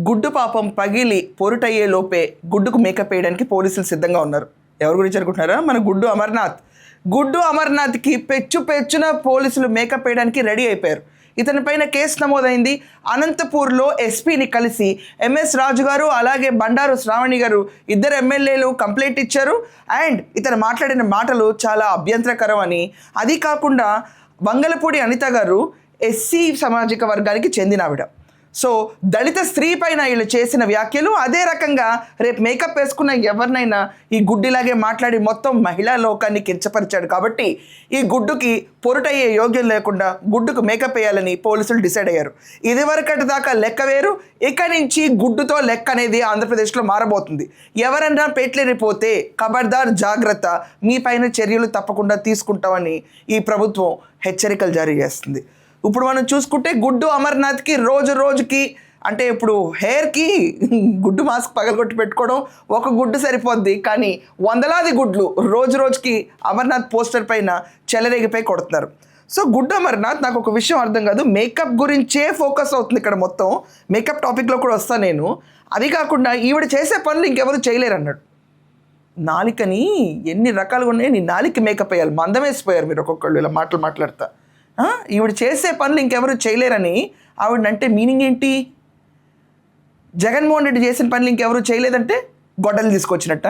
గుడ్డు పాపం పగిలి పొరుటయ్యే లోపే గుడ్డుకు మేకప్ వేయడానికి పోలీసులు సిద్ధంగా ఉన్నారు. ఎవరి గురించి అనుకుంటున్నారా? మన గుడ్డు అమర్నాథ్కి పెచ్చున పోలీసులు మేకప్ వేయడానికి రెడీ అయిపోయారు. ఇతని పైన కేసు నమోదైంది. అనంతపూర్లో ఎస్పీని కలిసి ఎంఎస్ రాజు గారు అలాగే బండారు శ్రావణి గారు ఇద్దరు ఎమ్మెల్యేలు కంప్లైంట్ ఇచ్చారు. అండ్ ఇతను మాట్లాడిన మాటలు చాలా అభ్యంతరకరం అని, అది కాకుండా వంగలపూడి అనిత గారు ఎస్సీ సామాజిక వర్గానికి చెందిన ఆవిడ. సో దళిత స్త్రీ పైన వీళ్ళు చేసిన వ్యాఖ్యలు అదే రకంగా రేపు మేకప్ వేసుకున్న ఎవరినైనా ఈ గుడ్డిలాగే మాట్లాడి మొత్తం మహిళా లోకాన్ని కించపరిచాడు. కాబట్టి ఈ గుడ్డుకి పొరుటయ్యే యోగ్యం లేకుండా గుడ్డుకు మేకప్ వేయాలని పోలీసులు డిసైడ్ అయ్యారు. ఇదివరకటి దాకా లెక్క వేరు, ఇక నుంచి గుడ్డుతో లెక్క అనేది ఆంధ్రప్రదేశ్లో మారబోతుంది. ఎవరన్నా పేట్లేరిపోతే ఖబర్దార్ జాగ్రత్త, మీ పైన చర్యలు తప్పకుండా తీసుకుంటామని ఈ ప్రభుత్వం హెచ్చరికలు జారీ చేస్తుంది. ఇప్పుడు మనం చూసుకుంటే గుడ్డు అమర్నాథ్కి రోజుకి అంటే ఇప్పుడు హెయిర్కి గుడ్డు మాస్క్ పగలగొట్టి పెట్టుకోవడం ఒక గుడ్డు సరిపోద్ది, కానీ వందలాది గుడ్లు రోజుకి అమర్నాథ్ పోస్టర్ పైన చెలరేగిపోయి కొడుతున్నారు. సో గుడ్డు అమర్నాథ్, నాకు ఒక విషయం అర్థం కాదు, మేకప్ గురించే ఫోకస్ అవుతుంది ఇక్కడ మొత్తం. మేకప్ టాపిక్లో కూడా వస్తాను నేను. అది కాకుండా ఈవిడ చేసే పనులు ఇంకెవరు చేయలేరు అన్నాడు. నాలికని ఎన్ని రకాలుగా ఉన్నాయి, నీ నాలిక మేకప్ వేయాలి. మందం వేసిపోయారు మీరు ఒక్కొక్కళ్ళు ఇలా మాట్లాడతా. ఈవిడ చేసే పనులు ఇంకెవరు చేయలేరని ఆవిడంటే మీనింగ్ ఏంటి? జగన్మోహన్ రెడ్డి చేసిన పనులు ఇంకెవరు చేయలేదంటే గొడ్డలు తీసుకొచ్చినట్ట.